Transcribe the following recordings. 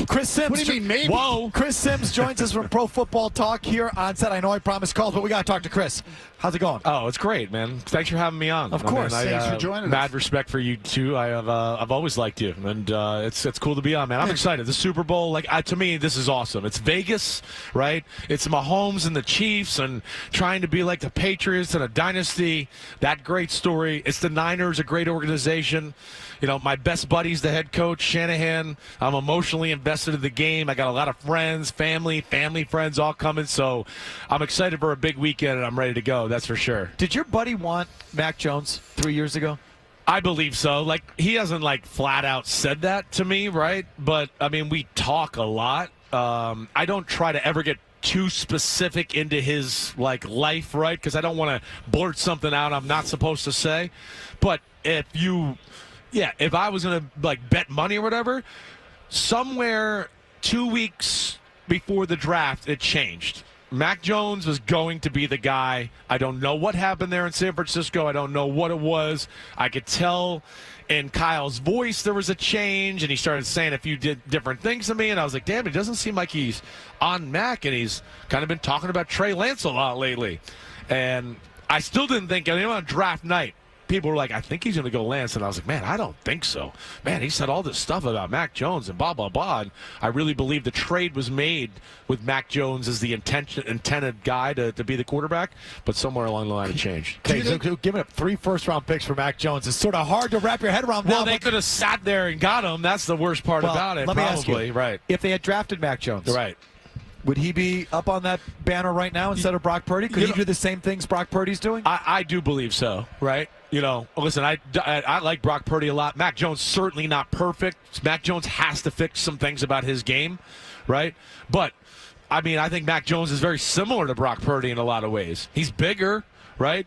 Chris Sims. What do you mean, maybe? Whoa. Chris Sims joins us from Pro Football Talk here on set. I know I promised calls, but we got to talk to Chris. How's it going? Oh, it's great, man. Thanks for having me on. Of course. Thanks for joining us. Mad respect for you, too. I've always liked you, and it's cool to be on, man. I'm excited. The Super Bowl, to me, this is awesome. It's Vegas, right? It's Mahomes and the Chiefs and trying to be like the Patriots and a dynasty. That great story. It's the Niners, a great organization. You know, my best buddy's the head coach, Shanahan. I'm emotionally invested in the game. I got a lot of friends, family friends all coming. So I'm excited for a big weekend, and I'm ready to go. That's for sure. Did your buddy want Mac Jones 3 years ago? I believe so. He hasn't, flat out said that to me, right? But, we talk a lot. I don't try to ever get too specific into his, life, right? Because I don't want to blurt something out I'm not supposed to say. But if I was going to, bet money or whatever, somewhere 2 weeks before the draft, it changed. Mac Jones was going to be the guy. I don't know what happened there in San Francisco. I don't know what it was. I could tell in Kyle's voice there was a change, and he started saying a few different things to me, and I was like, damn, it doesn't seem like he's on Mac, and he's kind of been talking about Trey Lance a lot lately. And I still didn't think, on draft night, people were like, I think he's going to go Lance. And I was like, man, I don't think so. Man, he said all this stuff about Mac Jones and blah, blah, blah. And I really believe the trade was made with Mac Jones as the intended guy to be the quarterback. But somewhere along the line it changed. Okay, so giving up 3 first-round picks for Mac Jones is sort of hard to wrap your head around. Well, they could have sat there and got him. That's the worst part about it, let me ask probably. you, Right. If they had drafted Mac Jones, Right. would he be up on that banner right now instead of Brock Purdy? Could he do the same things Brock Purdy's doing? I do believe so, right? Listen, I like Brock Purdy a lot. Mac Jones, certainly not perfect. Mac Jones has to fix some things about his game, right? But, I think Mac Jones is very similar to Brock Purdy in a lot of ways. He's bigger, right?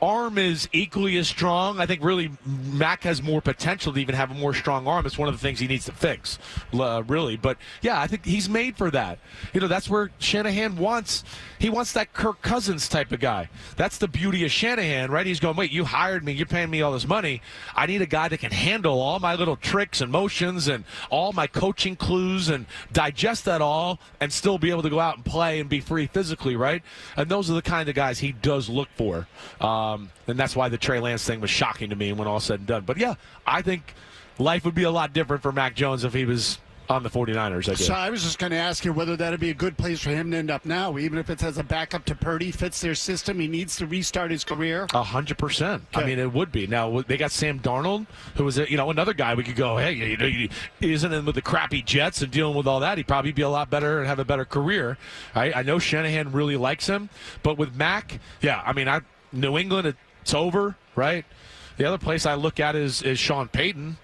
Arm is equally as strong. I think really Mac has more potential to even have a more strong arm. It's one of the things he needs to fix, really. But, yeah, I think he's made for that. That's where Shanahan wants. He wants that Kirk Cousins type of guy. That's the beauty of Shanahan, right? He's going, wait, you hired me. You're paying me all this money. I need a guy that can handle all my little tricks and motions and all my coaching clues and digest that all and still be able to go out and play and be free physically, right? And those are the kind of guys he does look for. And that's why the Trey Lance thing was shocking to me when all said and done. But, yeah, I think life would be a lot different for Mac Jones if he was on the 49ers. So I was just going to ask you whether that would be a good place for him to end up now, even if it's as a backup to Purdy, fits their system. He needs to restart his career. 100%. Okay. It would be. Now, they got Sam Darnold, who was, another guy we could go, hey, he isn't in with the crappy Jets and dealing with all that. He'd probably be a lot better and have a better career. I know Shanahan really likes him. But with Mac, New England, it's over, right? The other place I look at is Sean Payton.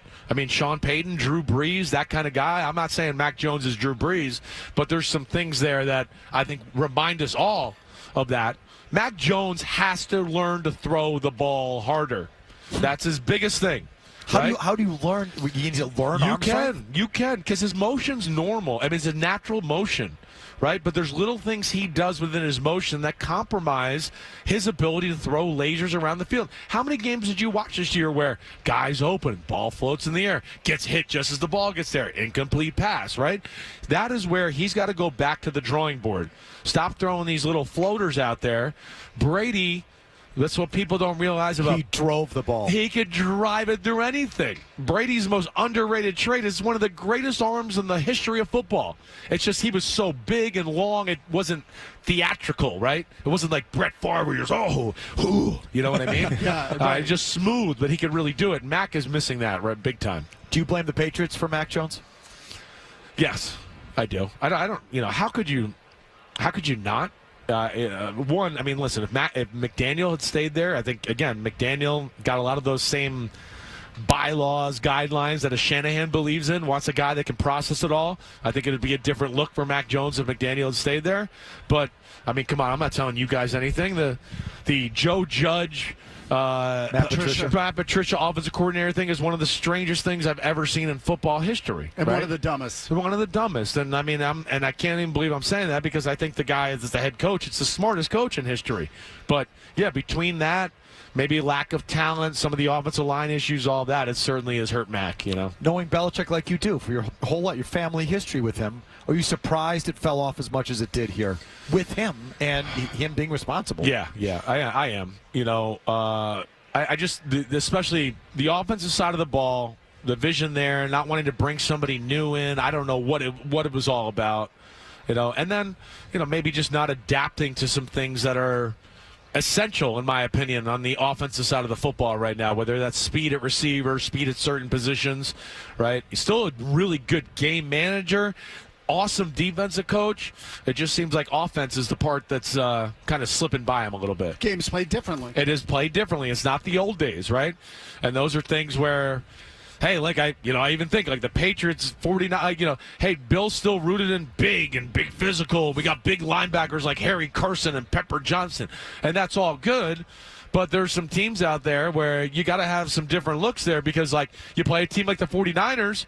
Sean Payton, Drew Brees, that kind of guy. I'm not saying Mac Jones is Drew Brees, but there's some things there that I think remind us all of that. Mac Jones has to learn to throw the ball harder. That's his biggest thing. How do you learn? You need to learn arm strength? You can, because his motion's normal. It's a natural motion, right? But there's little things he does within his motion that compromise his ability to throw lasers around the field. How many games did you watch this year where guys open, ball floats in the air, gets hit just as the ball gets there, incomplete pass, right? That is where he's got to go back to the drawing board. Stop throwing these little floaters out there. Brady... That's what people don't realize about. He drove the ball. He could drive it through anything. Brady's most underrated trait is one of the greatest arms in the history of football. It's just he was so big and long, it wasn't theatrical, right? It wasn't like Brett Favre where you're you know what I mean? Yeah, right. Just smooth, but he could really do it. Mac is missing that right, big time. Do you blame the Patriots for Mac Jones? Yes, I do. I don't. How could you not? Listen, if McDaniel had stayed there, I think, again, McDaniel got a lot of those same bylaws, guidelines that a Shanahan believes in, wants a guy that can process it all. I think it would be a different look for Mac Jones if McDaniel had stayed there. But, come on, I'm not telling you guys anything. The Joe Judge... Matt Patricia offensive coordinator thing is one of the strangest things I've ever seen in football history. And one of the dumbest. One of the dumbest. And I can't even believe I'm saying that because I think the guy is the head coach. It's the smartest coach in history. But yeah, between that maybe lack of talent, some of the offensive line issues, all that, it certainly has hurt Mac, Knowing Belichick like you do for your whole life, your family history with him, are you surprised it fell off as much as it did here with him and him being responsible? Yeah, I am. I just, especially the offensive side of the ball, the vision there, not wanting to bring somebody new in. I don't know what it was all about, and then, maybe just not adapting to some things that are essential, in my opinion, on the offensive side of the football right now, whether that's speed at receiver, speed at certain positions, right? He's still a really good game manager, awesome defensive coach. It just seems like offense is the part that's kind of slipping by him a little bit. Game's played differently. It is played differently. It's not the old days, right? And those are things where, hey, like I even think like the Patriots 49, hey, Bill's still rooted in big physical. We got big linebackers like Harry Carson and Pepper Johnson, and that's all good. But there's some teams out there where you got to have some different looks there because, like, you play a team like the 49ers,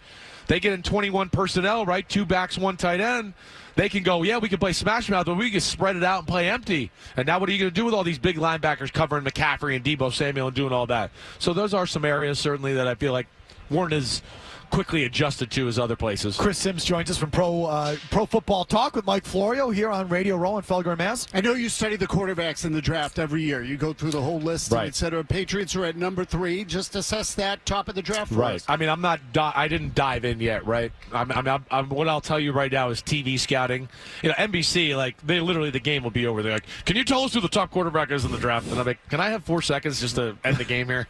they get in 21 personnel, right? 2 backs, 1 tight end. They can go, yeah, we can play smash mouth, but we can spread it out and play empty. And now what are you going to do with all these big linebackers covering McCaffrey and Deebo Samuel and doing all that? So those are some areas, certainly, that I feel like weren't as quickly adjusted to as other places. Chris Sims joins us from Pro Football Talk with Mike Florio here on Radio Row and Felger Mazz. I know you study the quarterbacks in the draft every year. You go through the whole list, right, et cetera. Patriots are at number 3. Just assess that top of the draft for right us. I mean, I didn't dive in yet, right? What I'll tell you right now is TV scouting. NBC, like, the game will be over. They're like, can you tell us who the top quarterback is in the draft? And I'm like, can I have 4 seconds just to end the game here?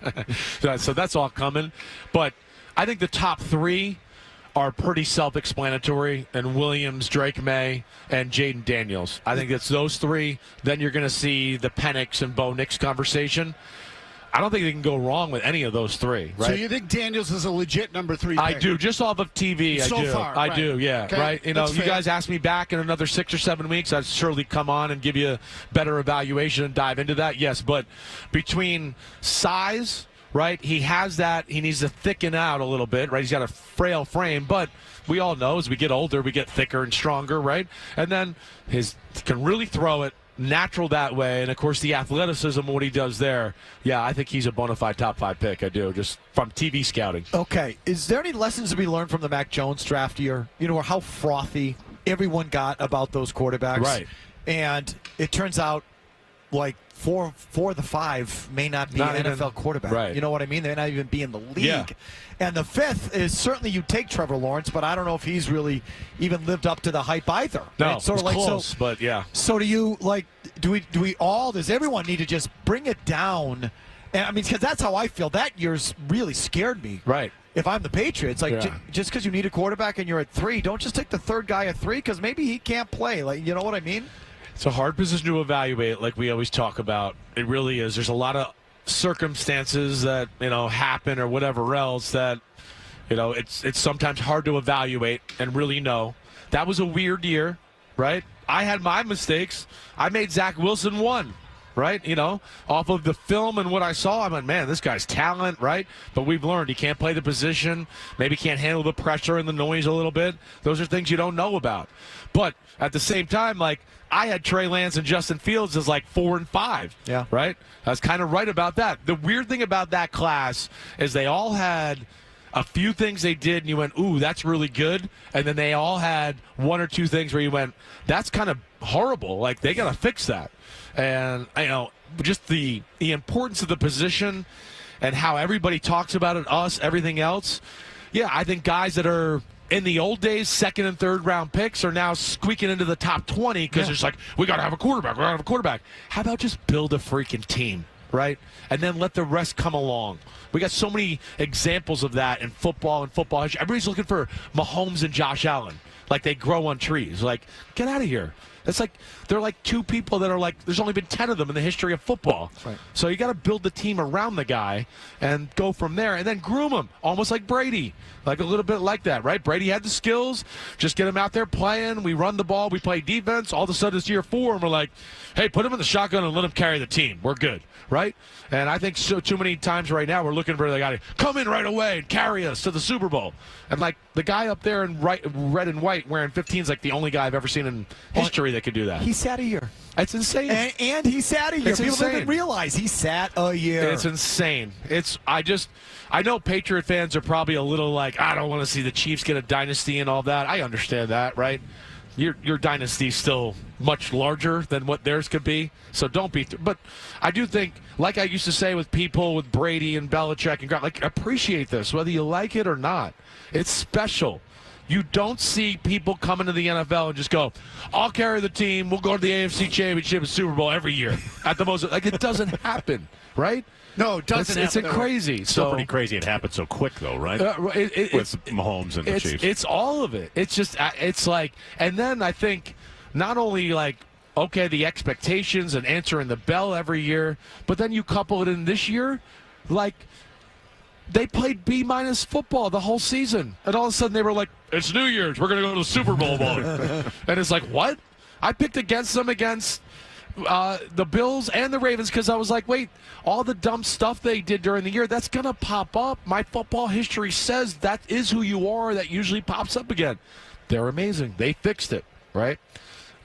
So that's all coming. But I think the top 3 are pretty self-explanatory, and Williams, Drake May, and Jaden Daniels. I think it's those 3. Then you're going to see the Penix and Bo Nix conversation. I don't think they can go wrong with any of those 3, right? So you think Daniels is a legit number 3 pick? I do, just off of TV. So I do. far, I right. do, yeah, okay. right. You guys ask me back in another 6 or 7 weeks, I'd surely come on and give you a better evaluation and dive into that. Yes, but between size, right? He has that. He needs to thicken out a little bit, right? He's got a frail frame, but we all know as we get older, we get thicker and stronger, right? And then he can really throw it natural that way. And, of course, the athleticism, what he does there, yeah, I think he's a bona fide top 5 pick. I do, just from TV scouting. Okay. Is there any lessons to be learned from the Mac Jones draft year? Or how frothy everyone got about those quarterbacks? Right. And it turns out, like, 4 of the 5 may not be an NFL quarterback. Right. You know what I mean? They may not even be in the league. Yeah. And the 5th is certainly you take Trevor Lawrence, but I don't know if he's really even lived up to the hype either. No, right? it's close, but yeah. So do you, like, does everyone need to just bring it down? And I mean, because that's how I feel. That year's really scared me. Right. If I'm the Patriots, like, just because you need a quarterback and you're at 3, don't just take the 3rd guy at 3 because maybe he can't play. Like, you know what I mean? It's a hard position to evaluate, like we always talk about. It really is. There's a lot of circumstances that, happen or whatever else that, it's sometimes hard to evaluate and really know. That was a weird year, right? I had my mistakes. I made Zach Wilson 1, right? Off of the film and what I saw, I'm like, man, this guy's talent, right? But we've learned he can't play the position, maybe can't handle the pressure and the noise a little bit. Those are things you don't know about. But at the same time, like, I had Trey Lance and Justin Fields as like 4 and 5. Yeah. Right? I was kind of right about that. The weird thing about that class is they all had a few things they did and you went, ooh, that's really good. And then they all had 1 or 2 things where you went, that's kind of horrible. Like, they got to fix that. And, just the importance of the position and how everybody talks about it, us, everything else. Yeah, I think guys that are in the old days, 2nd and 3rd round picks are now squeaking into the top 20 because it's like, we got to have a quarterback. We got to have a quarterback. How about just build a freaking team, right? And then let the rest come along. We got so many examples of that in football and football history. Everybody's looking for Mahomes and Josh Allen. Like they grow on trees. Like, get out of here. It's like they're like 2 people that are like, there's only been 10 of them in the history of football. Right. So you got to build the team around the guy and go from there and then groom him, almost like Brady, like a little bit like that, right? Brady had the skills, just get him out there playing. We run the ball, we play defense. All of a sudden it's year 4 and we're like, hey, put him in the shotgun and let him carry the team. We're good, right? And I think too many times right now we're looking for the guy to come in right away and carry us to the Super Bowl. And like the guy up there in red and white wearing 15 is like the only guy I've ever seen in history three that could do that. He sat a year. It's insane. And he sat a year. It's People insane. didn't realize he sat a year. It's insane. I know Patriot fans are probably a little like, I don't want to see the Chiefs get a dynasty and all that. I understand that, right? Your dynasty's still much larger than what theirs could be, so don't be. But I do think, like I used to say with people with Brady and Belichick and like, appreciate this, whether you like it or not. It's special. You don't see people come into the NFL and just go, I'll carry the team, we'll go to the AFC Championship and Super Bowl every year. At the most, like, it doesn't happen, right? No, it doesn't happen. It's crazy. Still pretty crazy it happened so quick, though, right? With Mahomes and the Chiefs. It's all of it. It's just, it's like, and then I think not only like, okay, the expectations and answering the bell every year, but then you couple it in this year, like, they played B- football the whole season. And all of a sudden they were like, it's New Year's. We're going to go to the Super Bowl. And it's like, what? I picked against them against the Bills and the Ravens because I was like, wait, all the dumb stuff they did during the year, that's going to pop up. My football history says that is who you are. That usually pops up again. They're amazing. They fixed it, right?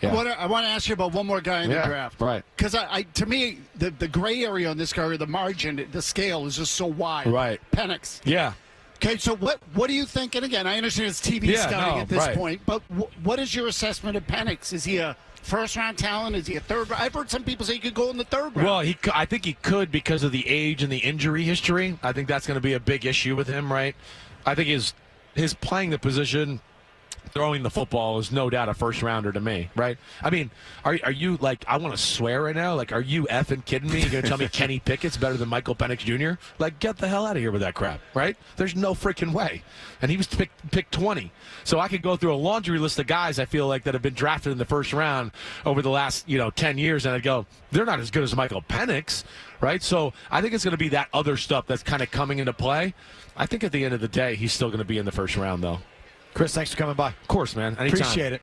Yeah. I want to ask you about one more guy in the draft. Right. Because to me, the gray area on this guy, the margin, the scale is just so wide. Right. Penix. Yeah. Okay, so what do you think? And again, I understand it's TV scouting at this point, but what is your assessment of Penix? Is he a first-round talent? Is he a third round? I've heard some people say he could go in the third round. Well, I think he could because of the age and the injury history. I think that's going to be a big issue with him, right? I think his playing the position, throwing the football is no doubt a first-rounder to me, right? I mean, are you, like, I want to swear right now, like, are you effing kidding me? You're going to tell me Kenny Pickett's better than Michael Penix Jr.? Like, get the hell out of here with that crap, right? There's no freaking way. And he was picked 20. So I could go through a laundry list of guys I feel like that have been drafted in the first round over the last, 10 years, and I'd go, they're not as good as Michael Penix, right? So I think it's going to be that other stuff that's kind of coming into play. I think at the end of the day, he's still going to be in the first round, though. Chris, thanks for coming by. Of course, man. Anytime. Appreciate it.